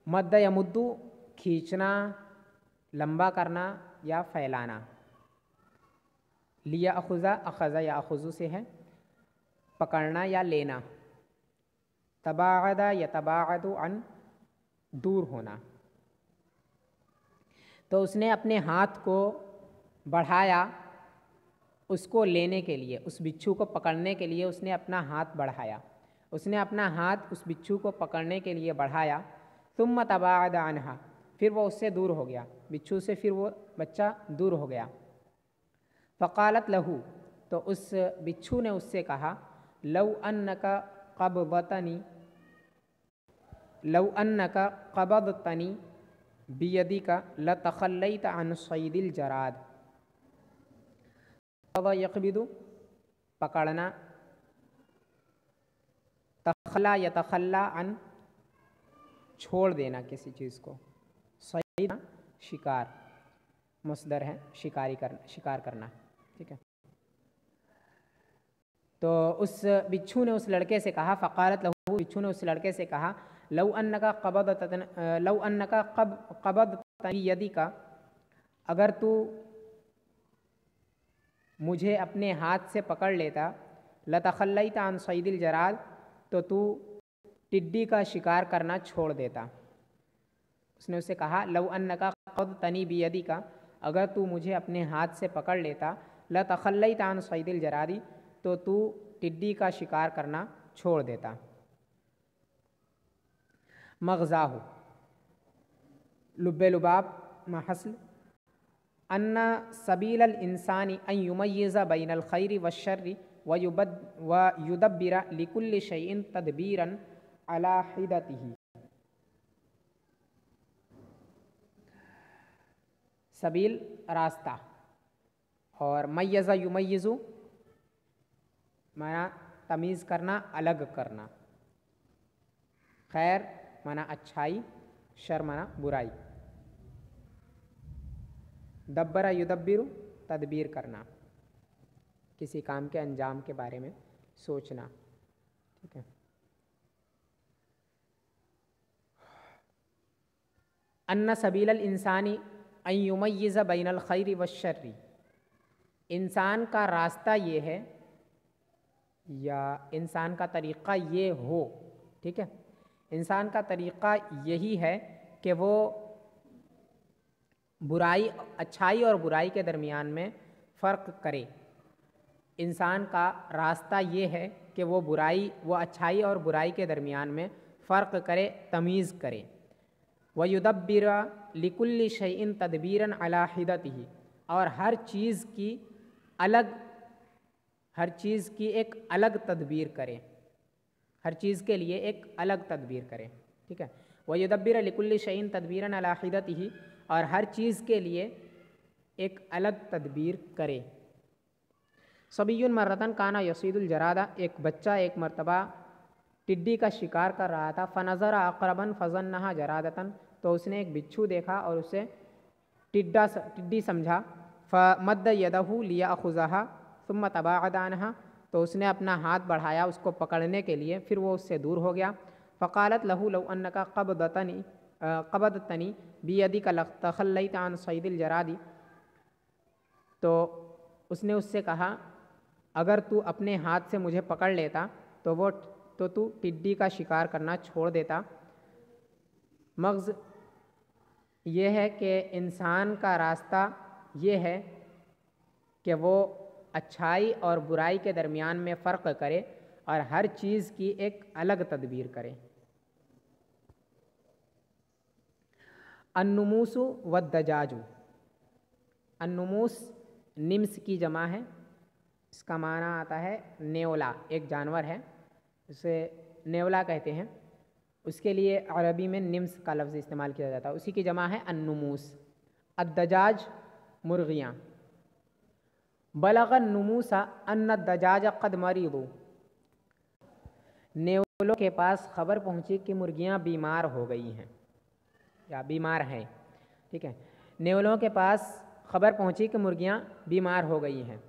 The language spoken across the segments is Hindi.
मद्द यमुद्दु खींचना, लंबा करना या फैलाना। लिया अखुज़ा, अखज़ा या अखुज़ु से है, पकड़ना या लेना। तबाअदा या तबाअदु अन, दूर होना। तो उसने अपने हाथ को बढ़ाया उसको लेने के लिए, उस बिच्छू को पकड़ने के लिए उसने अपना हाथ बढ़ाया। उसने अपना हाथ उस बिच्छू को पकड़ने के लिए बढ़ाया। सुम्मा तबाअद अन्हा, फिर वो उससे दूर हो गया, बिच्छू से फिर वो बच्चा दूर हो गया। फ़क़ालत लहू, तो उस बिच्छू ने उससे कहा, लौ अन्नका क़बज़तनी, लौ अन्नका क़बज़तनी बियदिका लतख़ल्लैत अन सैदिल जराद। क़बज़ यक़बिदु, पकड़ना, तख़ल्ला यतख़ल्ला अन, छोड़ देना किसी चीज़ को। सैद शिकार, मुस्दर है, शिकारी करना, शिकार करना। ठीक है। तो उस बिच्छू ने उस लड़के से कहा, फ़क़ालत लहू, बिच्छू ने उस लड़के से कहा, लौ अन्नका क़बज़तनी यदिका, अगर तू मुझे अपने हाथ से पकड़ लेता, लतख़ल्लैत अन सैदिल जराद, तो तू टिड्डी का शिकार करना छोड़ देता। उसने उससे कहा, लौ अन्नका क़बज़तनी बियदिका, अगर तू मुझे अपने हाथ से पकड़ लेता, लतख़ल्लैत अन सैदिल जरादी, तो तू टिड्डी का शिकार करना छोड़ देता। मग़ज़ाहु, लुब्बे लुबाब महसल, अन्ना सबीलल इंसानी अन युमय्यिज़ बैनल खैरि वश्शर्रि व युदब्बिरा लिकुल्लि शैइन तदबीरन अला हिदतिही। सबील रास्ता, और मय्यज़ा युमय्यिज़ु माना तमीज़ करना, अलग करना। खैर माना अच्छाई, शर माना बुराई। दब्बरा युदब्बिरु, तदबीर करना, किसी काम के अंजाम के बारे में सोचना। ठीक है। अन्ना सबीलल इंसानी अन युमय्यिज़ बैनल खैरि वश्शर्रि, इंसान का रास्ता ये है या इंसान का तरीक़ा ये हो। ठीक है। इंसान का तरीक़ा यही है कि वो बुराई, अच्छाई और बुराई के दरमियान में फ़र्क करे। इंसान का रास्ता ये है कि वो अच्छाई और बुराई के दरमियान में फ़र्क करे, तमीज़ करे। व युदब्बिरा लिकुल्लि शैइन तदबीरन अला हिदतिही, और हर चीज़ की एक अलग तदबीर करे, हर चीज़ के लिए एक अलग तदबीर करे। ठीक है। व युदब्बिरा लिकुल्लि शैइन तदबीरन अला हिदतिही, और हर चीज़ के लिए एक अलग तदबीर करे। सबीयुन मर्रतन काना यसीदुल जरादा, एक बच्चा एक मरतबा टिड्डी का शिकार कर रहा था। फ़नज़रा अक़रबन फ़ज़न्नहा जरादतन, तो उसने एक बिच्छू देखा और उसे टिड्डी समझा। फ़मद्द यदहु लिया अख़ुज़हा सुम्मा तबाअद अन्हा, तो उसने अपना हाथ बढ़ाया उसको पकड़ने के लिए, फिर वो उससे दूर हो गया। फ़क़ालत लहू लौ अन्नका क़बज़तनी बियदिका लतख़ल्लैत अन सैदिल जरादी, तो उसने उससे कहा, अगर तू अपने हाथ से मुझे पकड़ लेता तो तू टिड्डी का शिकार करना छोड़ देता। मग़ज़ ये है कि इंसान का रास्ता ये है कि वो अच्छाई और बुराई के दरमियान में फ़र्क करे और हर चीज़ की एक अलग तदबीर करे। अन्नुमूसु वद्दजाजु, अन्नुमूस निम्स की जमा है, इसका माना आता है नेवला, एक जानवर है, उसे नेवला कहते हैं। उसके लिए अरबी में निम्स का लफ्ज़ इस्तेमाल किया जाता है, उसी की जमा है अन्नुमूस। अद्दजाज मुर्गियाँ। बलगन नुमूसा अन्न दजाज कद मरीदु, नेवलों के पास खबर पहुंची कि मुर्गियां बीमार हो गई हैं या बीमार हैं। ठीक है। नेवलों के पास खबर पहुंची कि मुर्गियां बीमार हो गई हैं।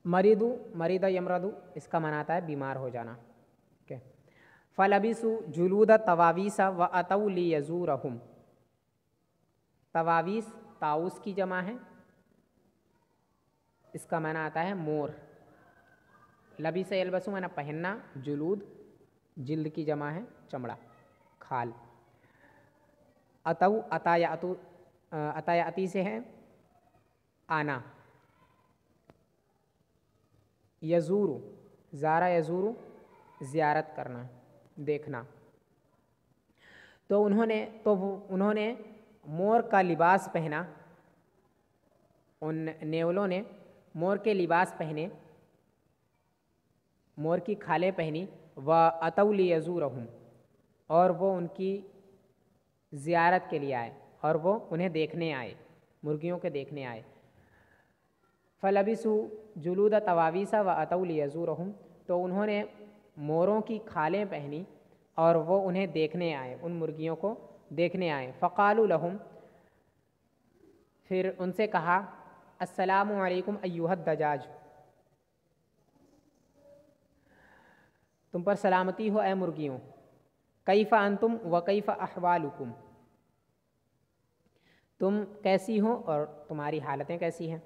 मरीदु, मरीदा यमरदु, इसका माना आता है बीमार हो जाना। ठीक है। फ़लबिसु जुलूद तवावीस व अतौ लियज़ूरहुम। तवावीस ताउस की जमा है, इसका माना आता है मोर। लबीस यलबसु माना पहनना, जुलूद जिल्द की जमा है, चमड़ा, खाल। अतौ अतायातु अतायाती से है आना। यजूरु ज़ारा यजूरु ज़ियारत करना, देखना। तो उन्होंने मोर का लिबास पहना, उन नेवलों ने मोर के लिबास पहने, मोर की खालें पहनी। व अतौ लियज़ूरहुम, और वो उनकी ज़ियारत के लिए आए, और वो उन्हें देखने आए, मुर्गियों के देखने आए। फ़लबिसु जुलूद तवावीसा व अतौ लियज़ूरहुम, तो उन्होंने मोरों की खालें पहनी और वो उन्हें देखने आए, उन मुर्गियों को देखने आए। फ़क़ालू लहुम, फिर उनसे कहा, अस्सलामु अलैकुम अय्युहद दजाज, तुम पर सलामती हो ए मुर्गियों। कैफ़ अंतुम व कैफ़ अहवालुकुम, तुम कैसी हो और तुम्हारी हालतें कैसी हैं।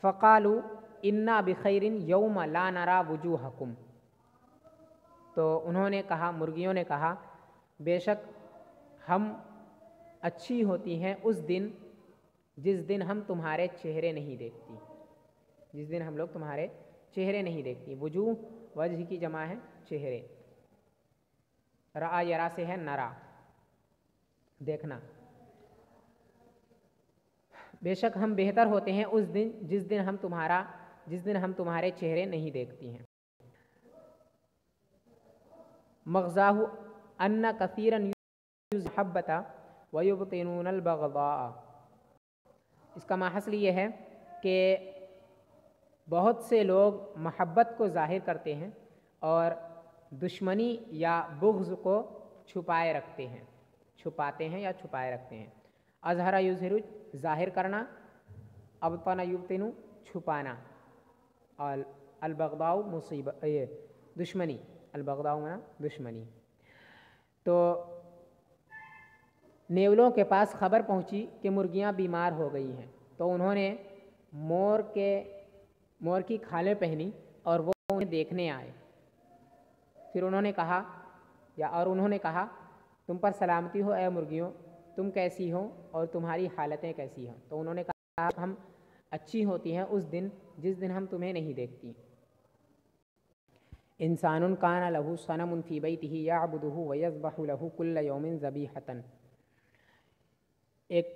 फ़क़ालू इन्ना बिखैरिन यौम ला नरा वुजूहकुम, तो उन्होंने कहा, मुर्गियों ने कहा, बेशक हम अच्छी होती हैं उस दिन जिस दिन हम तुम्हारे चेहरे नहीं देखती, जिस दिन हम लोग तुम्हारे चेहरे नहीं देखती। वजूह वजह की जमा है चेहरे। रा यरा से है नरा, देखना। बेशक हम बेहतर होते हैं उस दिन जिस दिन हम तुम्हारे चेहरे नहीं देखती हैं। मग़ज़ाहु अन्ना कसीरन युज़हब्बता व युब्तिनूनल बग़ज़ा, इसका माहसल ये है कि बहुत से लोग मोहब्बत को ज़ाहिर करते हैं और दुश्मनी या बुग़्ज़ को छुपाए रखते हैं, छुपाते हैं या छुपाए रखते हैं। अज़हरा युज़हिरु ज़ाहिर करना, अबतना युब्तिनु छुपाना, और अलबग़दाउ मुसीबत ये दुश्मनी, अलबग़दाउ माना दुश्मनी। तो नेवलों के पास खबर पहुंची कि मुर्गियां बीमार हो गई हैं, तो उन्होंने मोर की खालें पहनी और वो उन्हें देखने आए। फिर उन्होंने कहा तुम पर सलामती हो ए मुर्गियों, तुम कैसी हो और तुम्हारी हालतें कैसी हैं। तो उन्होंने कहा हम अच्छी होती हैं उस दिन जिस दिन हम तुम्हें नहीं देखती। इंसानुन कान लहू सनमुन फी बैतिही यअबुदुहु व यज़बहु लहू कुल्ल यौमिन ज़बीहतन, एक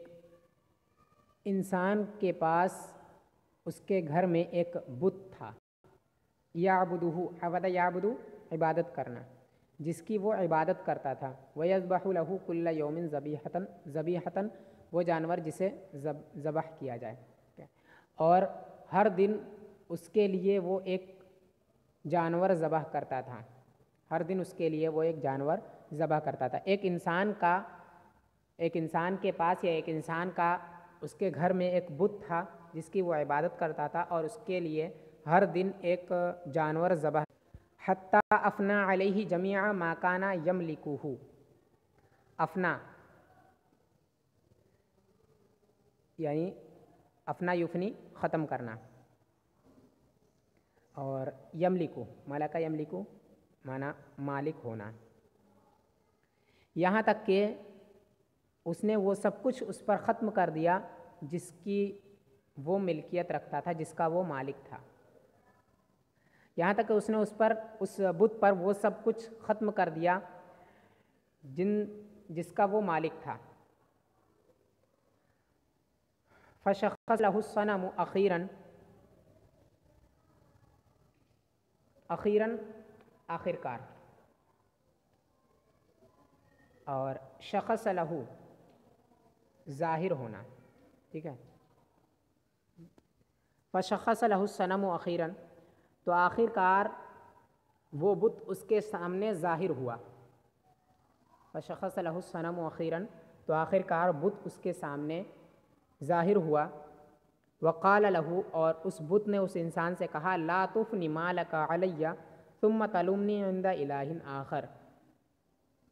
इंसान के पास उसके घर में एक बुत था। यअबुदुहु अबद यअबुदु इबादत करना, जिसकी वो इबादत करता था। व यज़बहु लहू कुल्ल यौमिन ज़बीहतन, ज़बीहतन वो जानवर जिसे ज़बह किया जाए, और हर दिन उसके लिए वो एक जानवर ज़बह करता था, हर दिन उसके लिए वो एक जानवर ज़बह करता था। एक इंसान के पास या एक इंसान का उसके घर में एक बुत था जिसकी वो इबादत करता था, और उसके लिए हर दिन एक जानवर ज़बह। हत्ता अफ़ना अलैहि जमीअ मा काना यमलिकुहु, अफ़ना यानी अफ़ना युफ़नी ख़त्म करना, और यमलिकु मलका यमलिकु माना मालिक होना। यहाँ तक कि उसने वो सब कुछ उस पर ख़त्म कर दिया जिसकी वो मिल्कियत रखता था, जिसका वो मालिक था। यहाँ तक कि उसने उस बुत पर वो सब कुछ ख़त्म कर दिया जिसका वो मालिक था। फ़शख़्ख़स लहु सनमु अख़ीरन, अख़ीरन आखिरकार, और शख़स लहू ज़ाहिर होना, ठीक है। फ़शख़्ख़स लहु सनमु अख़ीरन, तो आखिरकार वो बुत उसके सामने ज़ाहिर हुआ। फ़शख़्ख़स लहु सनमु अख़ीरन, तो आखिरकार बुत उसके सामने ज़ाहिर हुआ। वक़ाल लहू, और उस बुत ने उस इंसान से कहा, ला तुफ़नी मालका अलैया तुम तलुमनी इंदा इलाहिन आखर,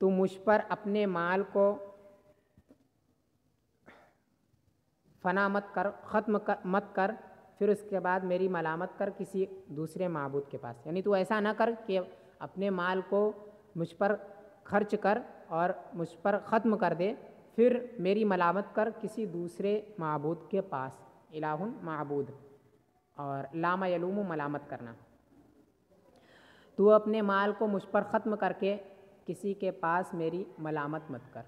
तू मुझ पर अपने माल को फना मत कर, ख़त्म मत कर, फिर उसके बाद मेरी मलामत कर किसी दूसरे माबूद के पास। यानी तू ऐसा ना कर कि अपने माल को मुझ पर खर्च कर और मुझ पर ख़त्म कर दे, फिर मेरी मलामत कर किसी दूसरे माबूद के पास। इलाहुन माबूद और लामा यलूमु मलामत करना। तू अपने माल को मुझ पर ख़त्म करके किसी के पास मेरी मलामत मत कर,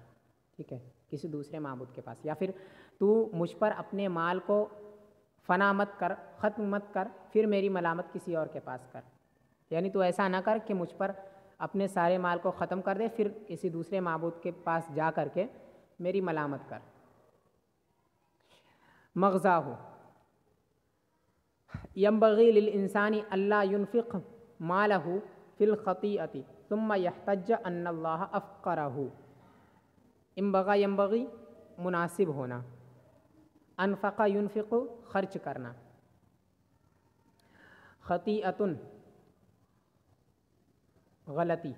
ठीक है, किसी दूसरे माबूद के पास। या फिर तू मुझ पर अपने माल को फ़ना मत कर, ख़त्म मत कर, फिर मेरी मलामत किसी और के पास कर। यानी तू ऐसा ना कर कि मुझ पर अपने सारे माल को ख़त्म कर दे, फिर किसी दूसरे माबूद के पास जा कर के मेरी मलामत कर। मग़ज़ा हो यंबग़ी लिल इंसानी अल्ला युनफ़िक़ मालहु फ़िल ख़तीअति सुम्मा यहतज्ज अन्नल्लाह अफ़क़रहु। इम्बग़ा यंबग़ी मुनासिब होना, अनफ़क़ा युनफ़िक़ु खर्च करना, ख़तीअतुन गलती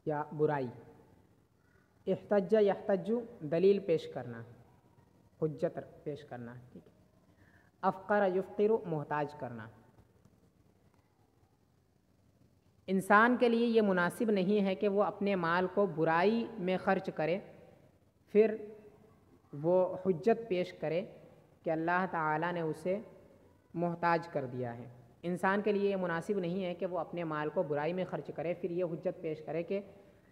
या बुराई, इहतज्ज यहतज्जु दलील पेश करना, हुज्जत पेश करना, ठीक है। अफ़क़र युफ़क़िरु मोहताज करना। इंसान के लिए ये मुनासिब नहीं है कि वो अपने माल को बुराई में ख़र्च करे, फिर वो हुज्जत पेश करे कि अल्लाह ताला ने उसे मोहताज कर दिया है। इंसान के लिए ये मुनासिब नहीं है कि वो अपने माल को बुराई में ख़र्च करे, फिर ये हुज्जत पेश करे कि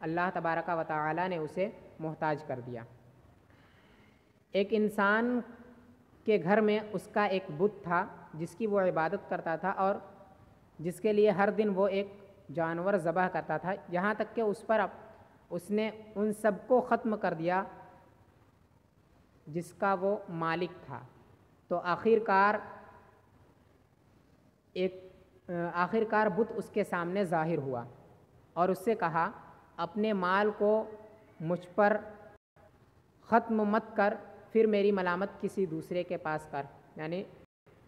अल्लाह तबारका व तआला ने उसे मोहताज कर दिया। एक इंसान के घर में उसका एक बुत था जिसकी वो इबादत करता था और जिसके लिए हर दिन वो एक जानवर ज़बह करता था, यहाँ तक कि उस पर उसने उन सबको ख़त्म कर दिया जिसका वो मालिक था। तो आखिरकार बुत उसके सामने ज़ाहिर हुआ और उससे कहा, अपने माल को मुझ पर ख़त्म मत कर, फिर मेरी मलामत किसी दूसरे के पास कर। यानी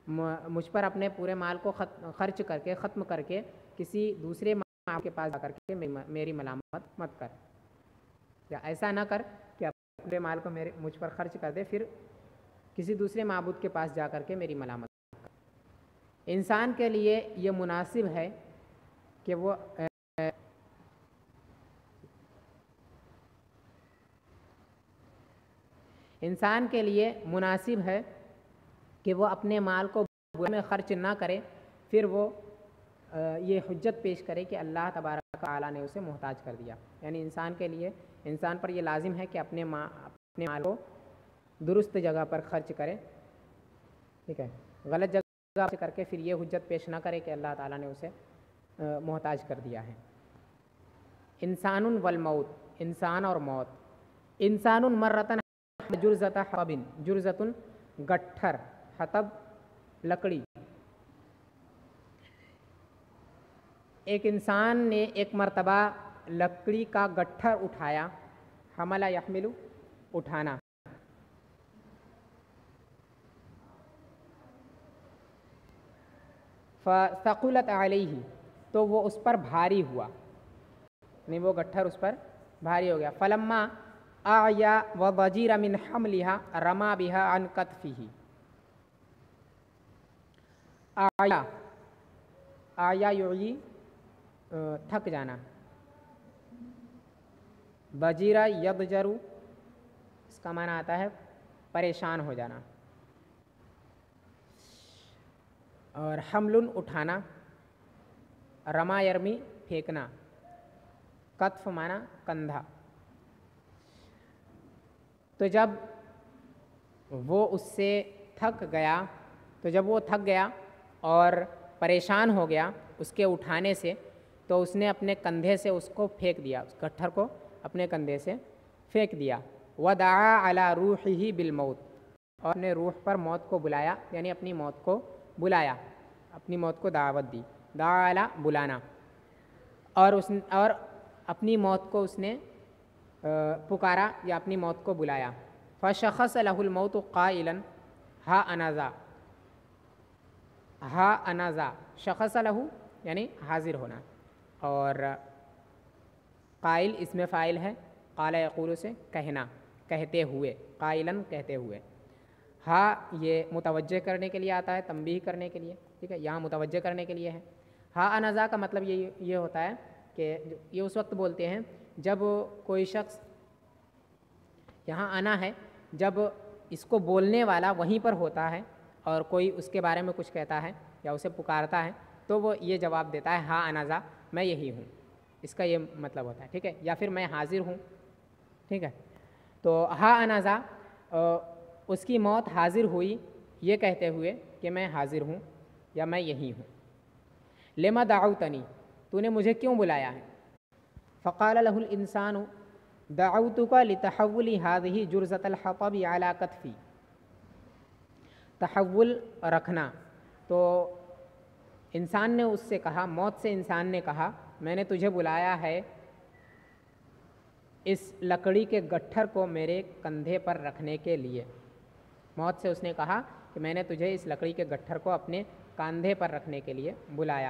मुझ पर अपने पूरे माल को खर्च करके ख़त्म करके किसी दूसरे माल के पास जा करके मेरी मलामत मत कर। या ऐसा ना कर कि अपने माल को मुझ पर खर्च कर दे, फिर किसी दूसरे माबूद के पास जा करके मेरी मलामत कर। इंसान के लिए ये मुनासिब है कि वो इंसान के लिए मुनासिब है कि वो अपने माल को बुराई में ख़र्च ना करे, फिर वो ये हुज्जत पेश करे कि अल्लाह तबारक व तआला ने उसे मोहताज कर दिया। यानी इंसान पर ये लाजिम है कि अपने माल को दुरुस्त जगह पर ख़र्च करे, ठीक है, गलत जगह से करके फिर ये हुज्जत पेश ना करे कि अल्लाह ताला ने उसे मोहताज कर दिया है। इंसानुन वल मौत, इंसान और मौत। इंसानुन मर्रतन जुर्ज़त हतबिन, जुर्ज़तुन गट्ठर, हतब लकड़ी। एक इंसान ने एक मर्तबा लकड़ी का गट्ठर उठाया, हमला यहमिलु उठाना। फ़सक़ुलत अलैहि, तो वो उस पर भारी हुआ, नहीं वो गट्ठर उस पर भारी हो गया। फलम्मा आया व वजीरा मिन हमलिहा रमा बिहा अन कतफ़िही। आया युई थक जाना, वजीरा यदजरु इसका माना आता है परेशान हो जाना, और हमलुन उठाना, रमा यरमी फेंकना, कत्फ माना कंधा। तो जब वो उससे थक गया और परेशान हो गया उसके उठाने से, तो उसने अपने कंधे से उसको फेंक दिया, उस गट्ठर को अपने कंधे से फेंक दिया। वदआ अला रूहिही बिल मौत, और अपने रूह पर मौत को बुलाया, यानी अपनी मौत को बुलाया, अपनी मौत को दावत दी। दआ अला बुलाना, और अपनी मौत को उसने पुकारा या अपनी मौत को बुलाया। फ़शख़स लहुल मौत क़ाइलन हा अनाज़ा, हा अनाज़ा, शख़स लहू यानी हाजिर होना। और काइल इसमें फ़ाइल है, काला यक़ूलु से कहना, कहते हुए, काइलन कहते हुए। हा ये मुतवज्जे करने के लिए आता है, तंबीह करने के लिए, ठीक है, यहाँ मुतवज्जे करने के लिए है। हा अनज़ा का मतलब ये होता है कि ये उस वक्त बोलते हैं जब कोई शख्स, यहाँ आना है, जब इसको बोलने वाला वहीं पर होता है और कोई उसके बारे में कुछ कहता है या उसे पुकारता है तो वो ये जवाब देता है हाँ अनज़ा, मैं यही हूँ, इसका ये मतलब होता है, ठीक है, या फिर मैं हाजिर हूँ, ठीक है। तो हाँ अनज़ा उसकी मौत हाजिर हुई ये कहते हुए कि मैं हाजिर हूँ या मैं यही हूँ। लेमा दाऊतनी, तूने मुझे क्यों बुलाया है। फ़क़ाल लहुल इंसानु दाऊतुका लितहव्वुली हाज़िही जुर्ज़तल हतबी अला कत्फ़ी। तहव्वुल रखना, तो इंसान ने उससे कहा, मौत से इंसान ने कहा, मैंने तुझे बुलाया है इस लकड़ी के गट्ठर को मेरे कंधे पर रखने के लिए। मौत से उसने कहा कि मैंने तुझे इस लकड़ी के गट्ठर को अपने कंधे पर रखने के लिए बुलाया।